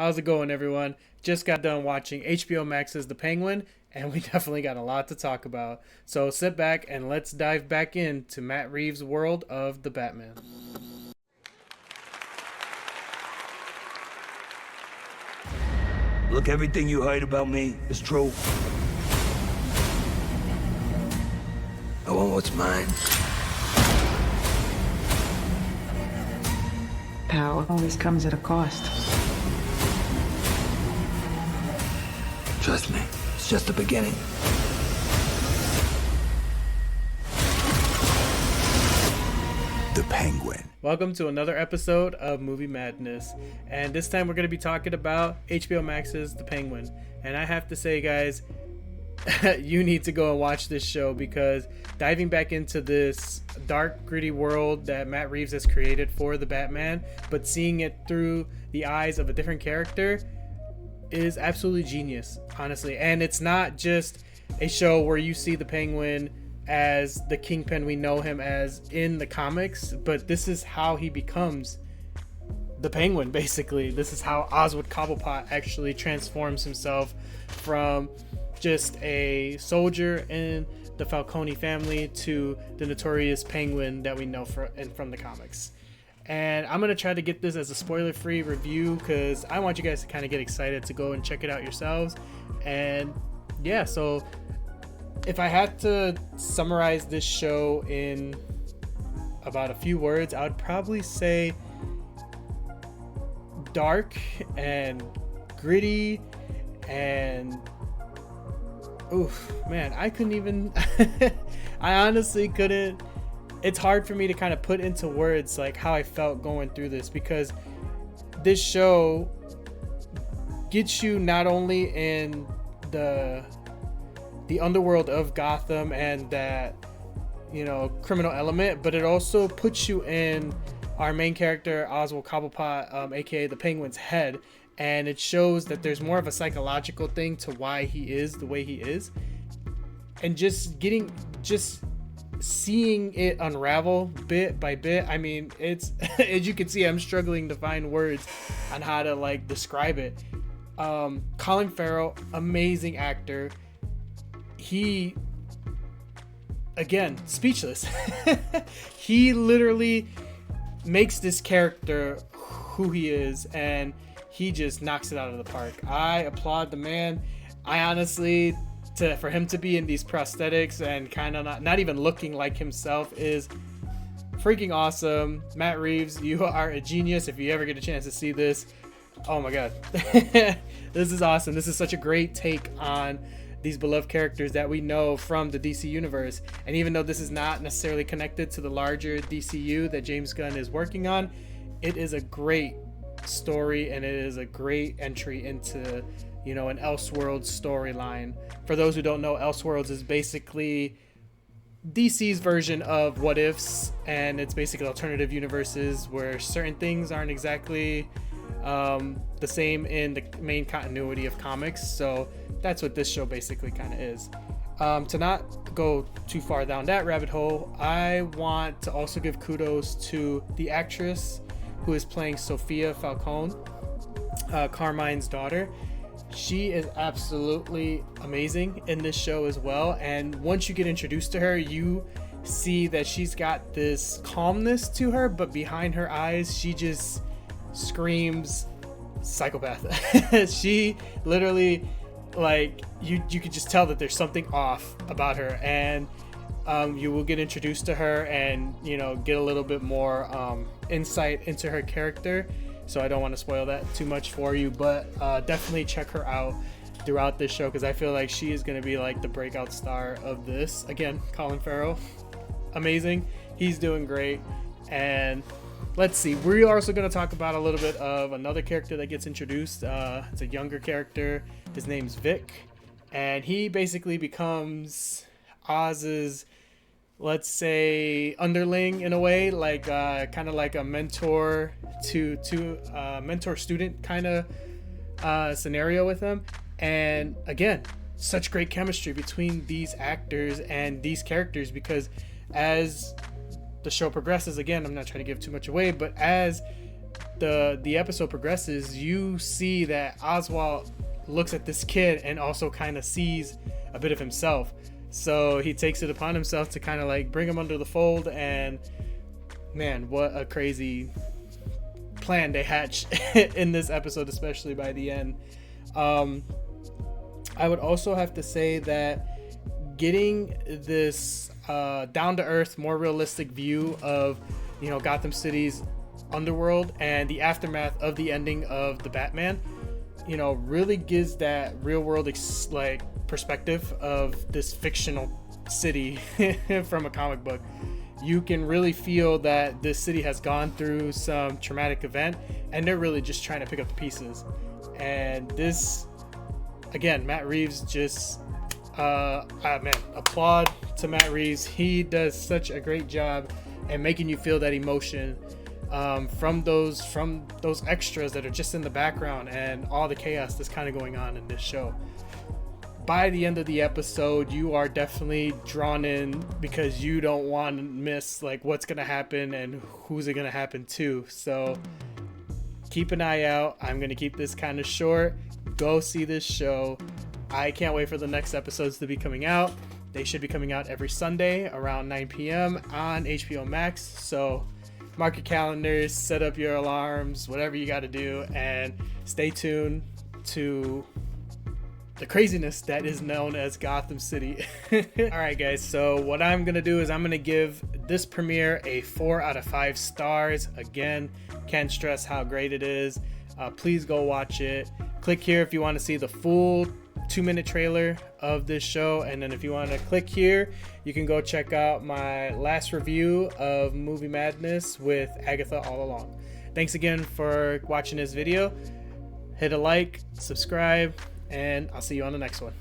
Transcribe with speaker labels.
Speaker 1: How's it going, everyone? Just got done watching HBO Max's The Penguin, and we definitely got a lot to talk about. So sit back and let's dive back into Matt Reeves' world of The Batman.
Speaker 2: Look, everything you heard about me is true. I want what's mine.
Speaker 3: Power always comes at a cost.
Speaker 2: Trust me, it's just the beginning.
Speaker 4: The Penguin.
Speaker 1: Welcome to another episode of Movie Madness, and this time we're going to be talking about HBO Max's The Penguin. And I have to say, guys, you need to go and watch this show, because diving back into this dark, gritty world that Matt Reeves has created for the Batman, but seeing it through the eyes of a different character, is absolutely genius, honestly. And it's not just a show where you see the Penguin as the Kingpin we know him as in the comics, but this is how he becomes the Penguin. Basically, this is how Oswald Cobblepot actually transforms himself from just a soldier in the Falcone family to the notorious Penguin that we know from the comics. And I'm gonna try to get this as a spoiler-free review, because I want you guys to kind of get excited to go and check it out yourselves. And yeah, so if I had to summarize this show in about a few words, I would probably say dark and gritty and oof, man, I couldn't even I honestly couldn't. It's hard for me to kind of put into words like how I felt going through this, because this show gets you not only in the underworld of Gotham and that, you know, criminal element, but it also puts you in our main character Oswald Cobblepot, aka the Penguin's head, and it shows that there's more of a psychological thing to why he is the way he is, and just seeing it unravel bit by bit. I mean, it's as you can see, I'm struggling to find words on how to like describe it. Colin Farrell, amazing actor. He, again, speechless. He literally makes this character who he is, and he just knocks it out of the park. I applaud the man. I honestly, for him to be in these prosthetics and kind of not even looking like himself is freaking awesome. Matt Reeves, you are a genius. If you ever get a chance to see this, oh my god. This is awesome. This is such a great take on these beloved characters that we know from the DC universe. And even though this is not necessarily connected to the larger DCU that James Gunn is working on, it is a great story, and it is a great entry into, you know, an Elseworlds storyline. For those who don't know, Elseworlds is basically DC's version of What Ifs, and it's basically alternative universes where certain things aren't exactly the same in the main continuity of comics. So that's what this show basically kind of is. To not go too far down that rabbit hole, I want to also give kudos to the actress who is playing Sophia Falcone, Carmine's daughter. She is absolutely amazing in this show as well. And once you get introduced to her, you see that she's got this calmness to her, but behind her eyes, she just screams psychopath. She literally, like, you could just tell that there's something off about her. And you will get introduced to her and, you know, get a little bit more insight into her character. So I don't want to spoil that too much for you, but definitely check her out throughout this show, because I feel like she is going to be like the breakout star of this. Again, Colin Farrell, amazing. He's doing great. And let's see, we're also going to talk about a little bit of another character that gets introduced. It's a younger character. His name's Vic, and he basically becomes Oz's, let's say, underling in a way, like kind of like a mentor to mentor student kind of scenario with him. And again, such great chemistry between these actors and these characters, because as the show progresses, again, I'm not trying to give too much away, but as the episode progresses, you see that Oswald looks at this kid and also kind of sees a bit of himself. So he takes it upon himself to kind of like bring him under the fold, and man, what a crazy plan they hatch in this episode, especially by the end. I would also have to say that getting this down to earth, more realistic view of, you know, Gotham City's underworld and the aftermath of the ending of The Batman, you know, really gives that real world like perspective of this fictional city from a comic book. You can really feel that this city has gone through some traumatic event, and they're really just trying to pick up the pieces. And this, again, Matt Reeves just man, applaud to Matt Reeves. He does such a great job at making you feel that emotion from those extras that are just in the background and all the chaos that's kind of going on in this show. By the end of the episode, you are definitely drawn in because you don't want to miss like what's gonna happen and who's it gonna happen to. So keep an eye out. I'm gonna keep this kind of short. Go see this show. I can't wait for the next episodes to be coming out. They should be coming out every Sunday around 9 p.m. on HBO Max. So mark your calendars, set up your alarms, whatever you got to do, and stay tuned to the craziness that is known as Gotham City. All right, guys. So what I'm going to do is I'm going to give this premiere a 4 out of 5 stars. Again, can't stress how great it is. Please go watch it. Click here if you want to see the full 2-minute trailer of this show, and then if you want to click here, you can go check out my last review of Movie Madness with Agatha all along. Thanks again for watching this video. Hit a like, subscribe, and I'll see you on the next one.